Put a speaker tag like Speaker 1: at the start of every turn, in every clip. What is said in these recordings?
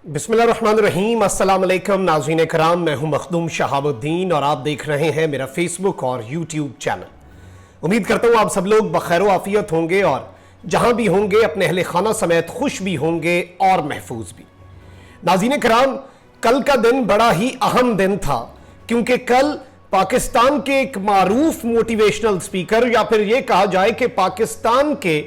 Speaker 1: बिस्मिल्लाहिर्रहमानिर्रहीम, अस्सलाम वालेकुम नाज़रीन कराम, मैं हूं मखदूम शहाब-ud-दिन और आप देख रहे हैं मेरा फेसबुक और यूट्यूब चैनल। उम्मीद करता हूं आप सब लोग बखैर व आफियत होंगे और जहां भी होंगे अपने अहले खाना समेत खुश भी होंगे और महफूज भी। नाज़रीन कराम, कल का दिन बड़ा ही अहम दिन था क्योंकि कल पाकिस्तान के एक मारूफ मोटिवेशनल स्पीकर या फिर यह कहा जाए कि पाकिस्तान के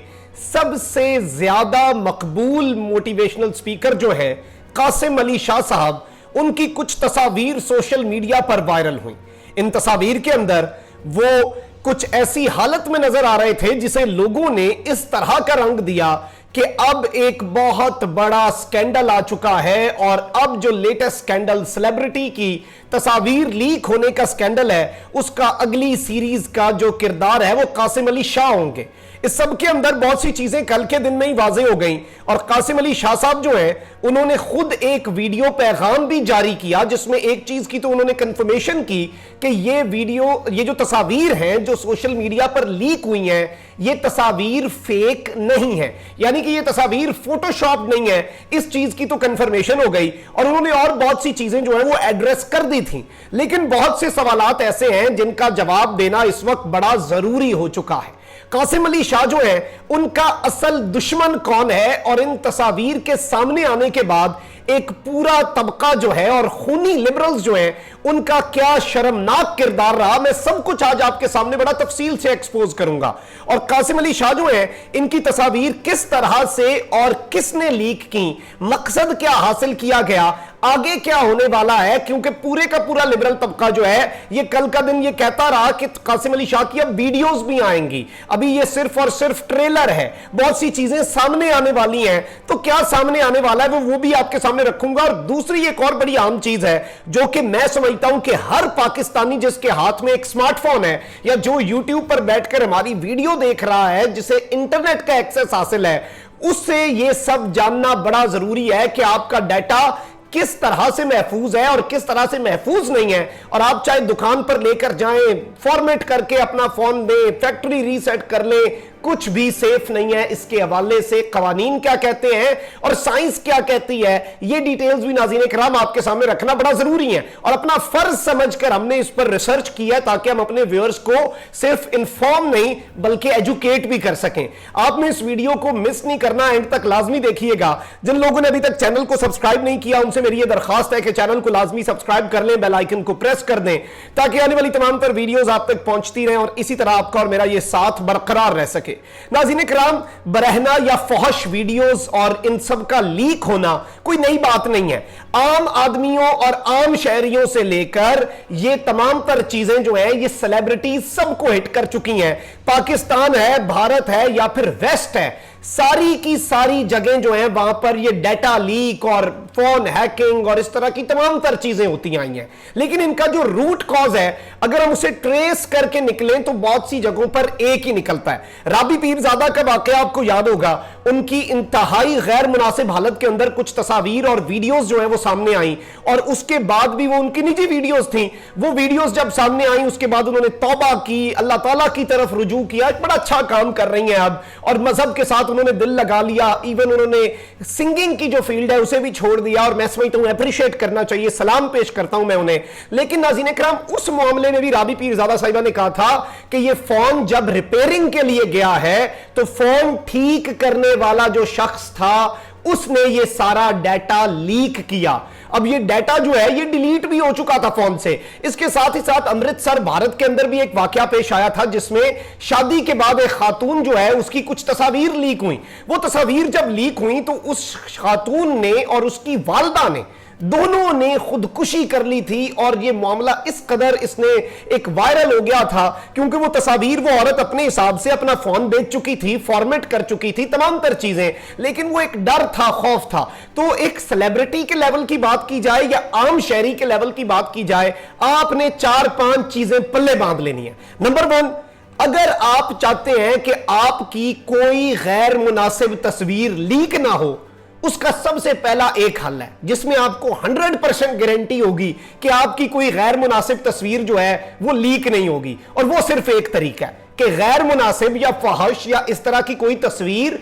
Speaker 1: सबसे ज्यादा मकबूल मोटिवेशनल स्पीकर जो है कासिम अली शाह साहब, उनकी कुछ तस्वीर सोशल मीडिया पर वायरल हुई। इन तस्वीर के अंदर वो कुछ ऐसी हालत में नजर आ रहे थे जिसे लोगों ने इस तरह का रंग दिया कि अब एक बहुत बड़ा स्कैंडल आ चुका है और अब जो लेटेस्ट स्कैंडल सेलिब्रिटी की तस्वीर लीक होने का स्कैंडल है, उसका अगली सीरीज का जो किरदार है वो कासिम अली शाह होंगे। इस सब के अंदर बहुत सी चीजें कल के दिन में ही वाज़ेह हो गई और कासिम अली शाह साहब जो हैं उन्होंने खुद एक वीडियो पैगाम भी जारी किया जिसमें एक चीज की तो उन्होंने कंफर्मेशन की कि ये वीडियो, ये जो तस्वीर हैं जो सोशल मीडिया पर लीक हुई हैं, ये तस्वीर फेक नहीं है, यानी कि ये तस्वीर फोटोशॉप नहीं है। इस चीज की तो कंफर्मेशन हो गई और उन्होंने और बहुत सी चीजें जो है वो एड्रेस कर दी थी। लेकिन बहुत से सवालात ऐसे हैं जिनका जवाब देना इस वक्त बड़ा जरूरी हो चुका है। कासिम अली शाह जो है उनका असल दुश्मन कौन है और इन तस्वीर के सामने आने के बाद एक पूरा तबका जो है और खूनी लिबरल्स जो है उनका क्या शर्मनाक किरदार रहा, मैं सब कुछ आज आपके सामने बड़ा तफसील से एक्सपोज करूंगा। और कासिम अली शाह जो है इनकी तस्वीर किस तरह से और किसने लीक की, मकसद क्या हासिल किया गया, आगे क्या होने वाला है, क्योंकि पूरे का पूरा लिबरल तबका जो है ये कल का दिन ये कहता रहा कि कासिम अली शाह की अब वीडियोस भी आएंगी, अभी ये सिर्फ और सिर्फ ट्रेलर है, बहुत सी चीजें सामने आने वाली हैं। तो क्या सामने आने वाला है वो भी आपके सामने रखूंगा। और दूसरी एक और बड़ी आम चीज है जो कि मैं समझता हूं कि हर पाकिस्तानी जिसके हाथ में एक स्मार्टफोन है या जो यूट्यूब पर बैठकर हमारी वीडियो देख रहा है, जिसे इंटरनेट का एक्सेस हासिल है, उससे यह सब जानना बड़ा जरूरी है कि आपका डाटा किस तरह से महफूज है और किस तरह से महफूज नहीं है। और आप चाहे दुकान पर लेकर जाएं, फॉर्मेट करके अपना फोन दें, फैक्ट्री रीसेट कर लें, कुछ भी सेफ नहीं है। इसके हवाले से कवानीन क्या कहते हैं और साइंस क्या कहती है, ये डिटेल्स भी नाज़रीन इकराम आपके सामने रखना बड़ा जरूरी है। और अपना फर्ज समझकर हमने इस पर रिसर्च किया है ताकि हम अपने व्यूअर्स को सिर्फ इंफॉर्म नहीं बल्कि एजुकेट भी कर सकें। आपने इस वीडियो को मिस नहीं करना, एंड तक लाजमी देखिएगा। जिन लोगों ने अभी तक चैनल को सब्सक्राइब नहीं किया उनसे मेरी यह दरखास्त है कि चैनल को लाजमी सब्सक्राइब कर लें, बेल आइकन को प्रेस कर दें ताकि आने वाली तमाम तर वीडियोस आप तक पहुंचती रहें और इसी तरह आपका और मेरा यह साथ बरकरार रह सके। नाज़रीन किराम, बरहना या फहश वीडियोस और इन सब का लीक होना कोई नई बात नहीं है। आम आदमियों और आम शहरियों से लेकर ये तमाम तर चीजें जो है ये सेलिब्रिटीज सबको हिट कर चुकी हैं। पाकिस्तान है, भारत है या फिर वेस्ट है, सारी की सारी जगह जो है वहां पर ये डाटा लीक और फोन हैकिंग और इस तरह की तमाम तर चीजें होती आई हैं। लेकिन इनका जो रूट कॉज है अगर हम उसे ट्रेस करके निकलें तो बहुत सी जगहों पर एक ही निकलता है। राबी पीरजादा का वाकया आपको याद होगा, उनकी इंतहाई गैर मुनासिब हालत के अंदर कुछ तस्वीर और वीडियोस जो है वो सामने आई और उसके बाद भी वो उनकी निजी वीडियोस थी, वो वीडियोस जब सामने आई उसके बाद उन्होंने तौबा की, अल्लाह ताला की तरफ रुजू किया, एक बड़ा अच्छा काम कर रही हैं अब और मजहब के साथ उन्होंने दिल लगा लिया। इवन उन्होंने सिंगिंग की जो फील्ड है उसे भी छोड़ दिया और मैं समझता हूं अप्रिशिएट करना चाहिए, सलाम पेश करता हूं मैं उन्हें। लेकिन नाज़रीन किराम, उस मामले में भी राबी पीरजादा साहिबा ने कहा था कि ये फोन जब रिपेयरिंग के लिए गया है तो फोन ठीक करने वाला जो शख्स था उसने ये सारा डाटा लीक किया। अब ये डाटा जो है ये डिलीट भी हो चुका था फोन से। इसके साथ ही साथ अमृतसर भारत के अंदर भी एक वाकया पेश आया था जिसमें शादी के बाद एक खातून जो है उसकी कुछ तस्वीर लीक हुई। वो तस्वीर जब लीक हुई तो उस खातून ने और उसकी वालदा ने दोनों ने खुदकुशी कर ली थी और यह मामला इस कदर इसने एक वायरल हो गया था क्योंकि वो तस्वीर वो औरत अपने हिसाब से अपना फोन बेच चुकी थी, फॉर्मेट कर चुकी थी, तमाम तर चीजें, लेकिन वो एक डर था, खौफ था। तो एक सेलिब्रिटी के लेवल की बात की जाए या आम शहरी के लेवल की बात की जाए, आपने 4-5 चीजें पल्ले बांध लेनी है। नंबर 1, अगर आप चाहते हैं कि आपकी कोई गैर मुनासिब तस्वीर लीक ना हो, उसका सबसे पहला एक हल है जिसमें आपको 100% गारंटी होगी कि आपकी कोई गैर मुनासिब तस्वीर जो है वो लीक नहीं होगी। और वो सिर्फ एक तरीका है कि गैर मुनासिब या फहश या इस तरह की कोई तस्वीर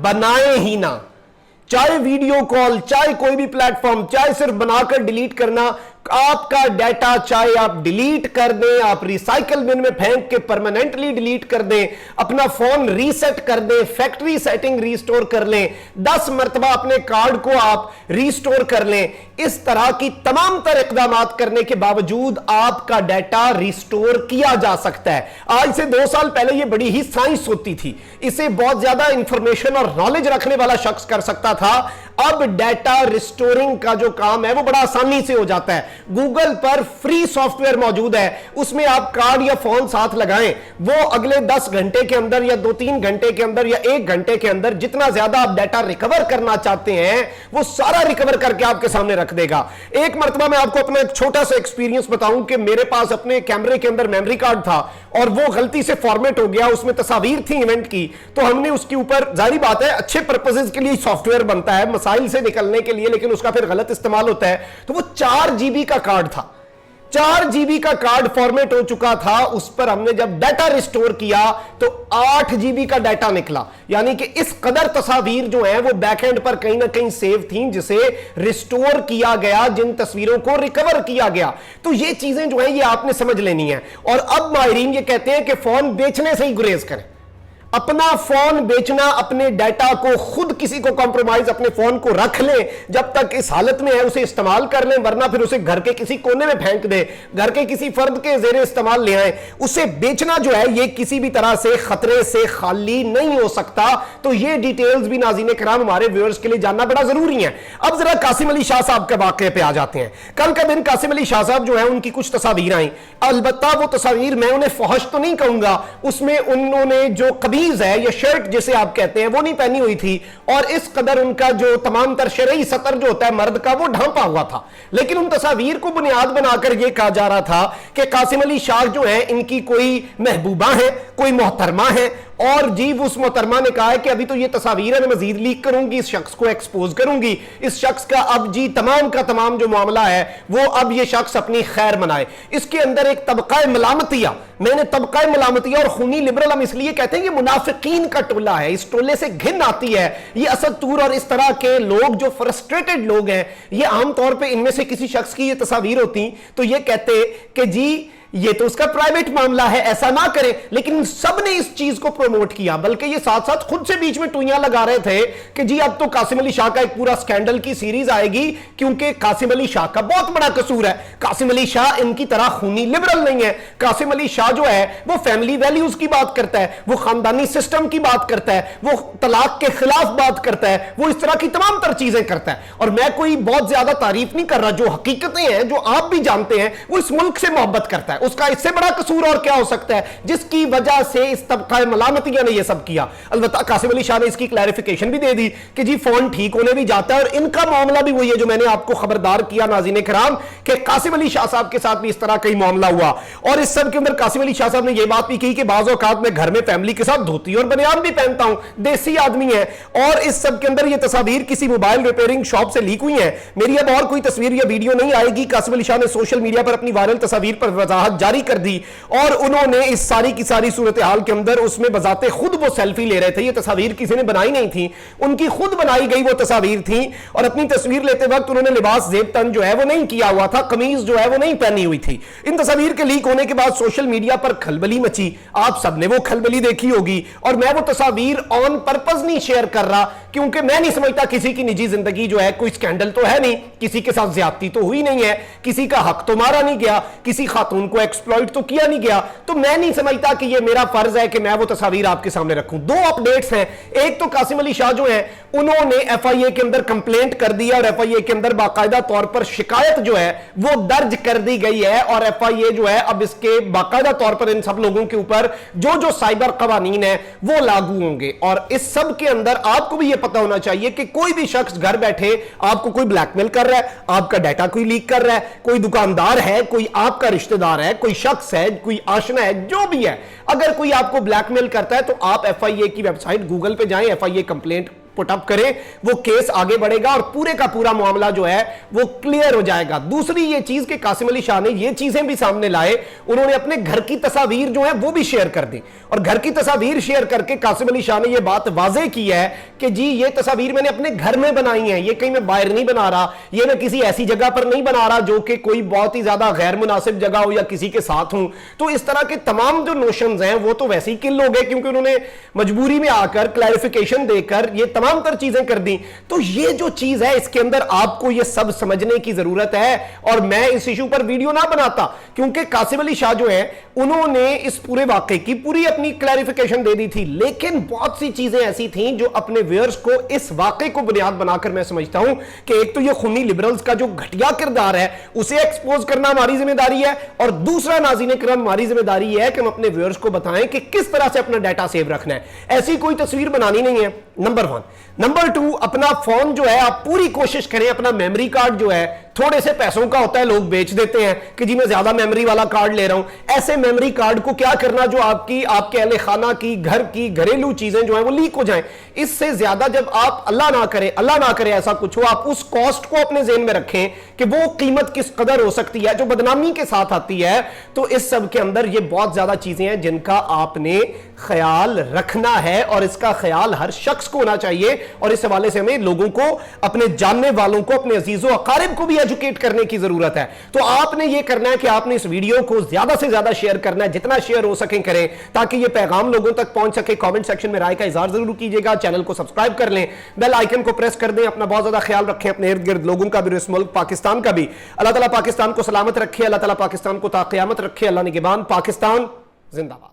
Speaker 1: बनाए ही ना। चाहे वीडियो कॉल, चाहे कोई भी प्लेटफॉर्म, चाहे सिर्फ बनाकर डिलीट करना, आपका डाटा चाहे आप डिलीट कर दें, आप रिसाइकल बिन में फेंक के परमानेंटली डिलीट कर दें, अपना फोन रीसेट कर दें, फैक्ट्री सेटिंग रीस्टोर कर लें, 10 मरतबा अपने कार्ड को आप रीस्टोर कर लें, इस तरह की तमाम तर इकदाम करने के बावजूद आपका डाटा रिस्टोर किया जा सकता है। आज से 2 साल पहले यह बड़ी ही साइंस होती थी, इसे बहुत ज्यादा इंफॉर्मेशन और नॉलेज रखने वाला शख्स कर सकता था। अब डाटा रिस्टोरिंग का जो काम है वो बड़ा आसानी से हो जाता है। गूगल पर फ्री सॉफ्टवेयर मौजूद है, उसमें आप कार्ड या फोन साथ लगाएं, वो अगले 10 घंटे के अंदर या 2-3 घंटे के अंदर या 1 घंटे के अंदर जितना ज्यादा आप डाटा रिकवर करना चाहते हैं वो सारा रिकवर करके आपके सामने रख देगा। एक मरतबा मैं आपको अपना एक छोटा सा एक्सपीरियंस बताऊं कि मेरे पास अपने कैमरे के अंदर मेमोरी कार्ड था और वो गलती से फॉर्मेट हो गया, उसमें तस्वीर थी इवेंट की, तो हमने उसके ऊपर, जाहिर बात है अच्छे पर्पसेस के लिए सॉफ्टवेयर बनता है मसाइल से निकलने के लिए, लेकिन उसका फिर गलत इस्तेमाल होता है, तो वो 4 GB का कार्ड था, 4 GB का कार्ड फॉर्मेट हो चुका था। उस पर हमने जब डाटा रिस्टोर किया तो 8 GB का डाटा निकला, यानी कि इस कदर तस्वीर जो है वो बैकएंड पर कहीं ना कहीं सेव थी, जिसे रिस्टोर किया गया, जिन तस्वीरों को रिकवर किया गया। तो ये चीजें जो है ये आपने समझ लेनी है। और अब माहिरीन ये कहते हैं कि फोन बेचने से ही गुरेज करें, अपना फोन बेचना, अपने डाटा को खुद किसी को कॉम्प्रोमाइज, अपने फोन को रख लें, जब तक इस हालत में है उसे इस्तेमाल कर लें, वरना फिर उसे घर के किसी कोने में फेंक दे, घर के किसी फर्द के जेरे इस्तेमाल ले आए। उसे बेचना जो है ये किसी भी तरह से खतरे से खाली नहीं हो सकता। तो ये डिटेल्स भी नाज़रीन किराम हमारे व्यूअर्स के लिए जानना बड़ा जरूरी है। अब जरा कासिम अली शाह साहब के वाकये पे आ जाते हैं। कल का दिन कासिम अली शाह साहब जो है उनकी कुछ तस्वीर आई, अलबत्ता वो तस्वीर मैं उन्हें फहश तो नहीं कहूंगा, उसमें उन्होंने जो कभी है या शर्ट जिसे आप कहते हैं वो नहीं पहनी हुई थी, और इस कदर उनका जो तमाम तर शरई सतर जो होता है मर्द का वो ढांपा हुआ था। लेकिन उन तस्वीर को बुनियाद बनाकर यह कहा जा रहा था कि कासिम अली शाह जो है इनकी कोई महबूबा है, कोई मोहतरमा है, और जी उस मोहतरमा ने कहा है कि अभी तो ये तस्वीर है, मैं मजीद लीक करूंगी, इस शख्स को एक्सपोज करूंगी, इस शख्स का अब जी तमाम का तमाम जो मामला है वो अब ये शख्स अपनी खैर मनाए। इसके अंदर एक तबका मलामतिया, मैंने तबका मलामतिया और खूनी लिबरल हम इसलिए कहते हैं कि मुनाफिकीन का टोला है, इस टोले से घिन आती है। ये असद तूर और इस तरह के लोग जो फ्रस्ट्रेटेड लोग हैं, ये आमतौर पर इनमें से किसी शख्स की ये तस्वीर होती तो ये कहते कि जी ये तो उसका प्राइवेट मामला है, ऐसा ना करें। लेकिन सब ने इस चीज को प्रमोट किया, बल्कि ये साथ साथ खुद से बीच में टुइयां लगा रहे थे कि जी अब तो कासिम अली शाह का एक पूरा स्कैंडल की सीरीज आएगी, क्योंकि कासिम अली शाह का बहुत बड़ा कसूर है। कासिम अली शाह इनकी तरह खूनी लिबरल नहीं है। कासिम अली शाह जो है वो फैमिली वैल्यूज की बात करता है, वो खानदानी सिस्टम की बात करता है, वो तलाक के खिलाफ बात करता है, वो इस तरह की तमाम तर चीजें करता है। और मैं कोई बहुत ज्यादा तारीफ नहीं कर रहा, जो हकीकतें हैं जो आप भी जानते हैं, वो इस मुल्क से मोहब्बत करता है। उसका इससे बड़ा कसूर और क्या हो सकता है जिसकी वजह से इस तबका मलामतिया ने यह सब किया। अलबत्ता कासिम अली शाह ने इसकी क्लैरिफिकेशन भी दे दी कि जी फोन ठीक होने भी जाता है, और इनका मामला भी वही है जो मैंने आपको खबरदार किया नाज़रीन किराम कि कासिम अली शाह साहब के साथ भी इस तरह का ही मामला हुआ। और इस सब के अंदर कासिम अली शाह साहब ने यह बात भी की कि बाज़ औक़ात मैं घर में फैमिली के साथ धोती और बनियान भी पहनता हूं, देसी आदमी है। और इस सब के अंदर यह तस्वीर किसी मोबाइल रिपेयरिंग शॉप से लीक हुई है। मेरी अब और कोई तस्वीर या वीडियो नहीं आएगी। कासिम अली शाह ने सोशल मीडिया पर अपनी वायरल तस्वीर पर वजाहत जारी कर दी, और उन्होंने इस सारी की सारी सूरत हाल के अंदर उसमें बजाते खुद वो सेल्फी ले रहे थे। ये तस्वीर किसी ने बनाई नहीं थी, उनकी खुद बनाई गई वो तस्वीर थी। और अपनी तस्वीर लेते वक्त उन्होंने लिबास जेब तन जो है वो नहीं किया हुआ था, कमीज जो है वो नहीं पहनी हुई थी। इन तस्वीर के लीक होने के बाद सोशल मीडिया पर खलबली मची, आप सबने वो खलबली देखी होगी। और मैं वो तस्वीर ऑन पर्पस नहीं शेयर कर रहा, क्योंकि मैं नहीं समझता किसी की निजी जिंदगी जो है कोई स्कैंडल तो है नहीं, किसी के साथ ज्यादती तो हुई नहीं है, किसी का हक तो मारा नहीं गया, किसी खातून को एक्सप्लॉइट तो किया नहीं गया। तो मैं नहीं समझता कि ये मेरा फर्ज है कि मैं वो तस्वीर आपके सामने रखूं। 2 अपडेट्स हैं। एक तो कासिम अली शाह जो है उन्होंने एफआईए के अंदर कंप्लेंट कर दिया, और एफआईए के अंदर बाकायदा तौर पर शिकायत जो है वो दर्ज कर दी गई है। और एफआईए जो है अब इसके बाकायदा तौर पर इन सब लोगों के ऊपर जो जो साइबर कवानीन है वो लागू होंगे। और इस सब के अंदर आपको भी ये पता होना चाहिए कि कोई भी शख्स घर बैठे आपको कोई ब्लैकमेल कर रहा है, आपका डाटा कोई लीक कर रहा है, कोई दुकानदार है, कोई आपका रिश्तेदार है, कोई शख्स है, कोई आशना है, जो भी है, अगर कोई आपको ब्लैकमेल करता है तो आप एफआईए की वेबसाइट गूगल पे जाएं, एफआईए कंप्लेंट पुटअप करें, वो केस आगे बढ़ेगा और पूरे का पूरा मामला जो है वो क्लियर हो जाएगा। दूसरी ये चीज कि कासिम अली शाह ने ये चीजें भी सामने लाए, उन्होंने अपने घर की तस्वीर जो है वो भी शेयर कर दी और घर की तस्वीर शेयर करके कासिम अली शाह ने ये बात वाजे की है कि जी ये तस्वीर मैंने अपने घर में बनाई है, ये कहीं मैं बाहर नहीं बना रहा, ये मैं किसी ऐसी जगह पर नहीं बना रहा जो कि कोई बहुत ही ज्यादा गैर मुनासिब जगह हो या किसी के साथ हूं। तो इस तरह के तमाम जो नोशंस हैं वो तो वैसे ही किल हो गए, क्योंकि उन्होंने मजबूरी में आकर क्लैरिफिकेशन देकर ये तमाम तर चीजें कर दी। तो ये जो चीज है इसके अंदर आपको ये सब समझने की जरूरत है और मैं इस इशू पर वीडियो ना बनाता, क्योंकि कासिम अली शाह जो है उन्होंने इस पूरे वाकये की पूरी अपनी क्लैरिफिकेशन दे दी थी, लेकिन बहुत सी चीजें ऐसी थीं जो अपने व्यूअर्स को इस वाकये को बुनियाद बनाकर मैं समझता हूं कि एक तो ये खूनी लिबरल्स का जो घटिया किरदार है उसे एक्सपोज करना हमारी जिम्मेदारी है, और दूसरा नाज़रीन किराम हमारी जिम्मेदारी है कि हम अपने व्यूअर्स को बताएं कि किस तरह से अपना डाटा सेव रखना है। ऐसी कोई तस्वीर बनानी नहीं है, नंबर 1। नंबर 2, अपना फोन जो है आप पूरी कोशिश करें, अपना मेमोरी कार्ड जो है थोड़े से पैसों का होता है, लोग बेच देते हैं कि जी मैं ज्यादा मेमोरी वाला कार्ड ले रहा हूं। ऐसे मेमोरी कार्ड को क्या करना जो आपकी आपके अहले खाना की घर की घरेलू चीजें जो है वो लीक हो जाएं। इससे ज्यादा जब आप अल्लाह ना करे ऐसा कुछ हो, आप उस कॉस्ट को अपने ज़हन में रखें कि वो कीमत किस कदर हो सकती है जो बदनामी के साथ आती है। तो इस सब के अंदर ये बहुत ज्यादा चीजें हैं जिनका आपने ख्याल रखना है और इसका ख्याल हर शख्स को होना चाहिए। और इस हवाले से हमें लोगों को, अपने जानने वालों को, अपने अजीजों अकारिब को भी एजुकेट करने की जरूरत है। तो आपने ये करना है कि आपने इस वीडियो को ज्यादा से ज्यादा शेयर करना है, जितना शेयर हो सके करें ताकि ये पैगाम लोगों तक पहुंच सके। कमेंट सेक्शन में राय का इजहार जरूर कीजिएगा, चैनल को सब्सक्राइब कर लें, बेल आइकन को प्रेस कर दें। अपना बहुत ज्यादा ख्याल रखें, अपने इर्द गिर्द लोगों का भी, इस मुल्क पाकिस्तान का भी। अल्लाह ताला पाकिस्तान को सलामत रखे, अल्लाह ताला पाकिस्तान को ता क़यामत रखे। अल्लाह निगहबान, पाकिस्तान जिंदाबाद।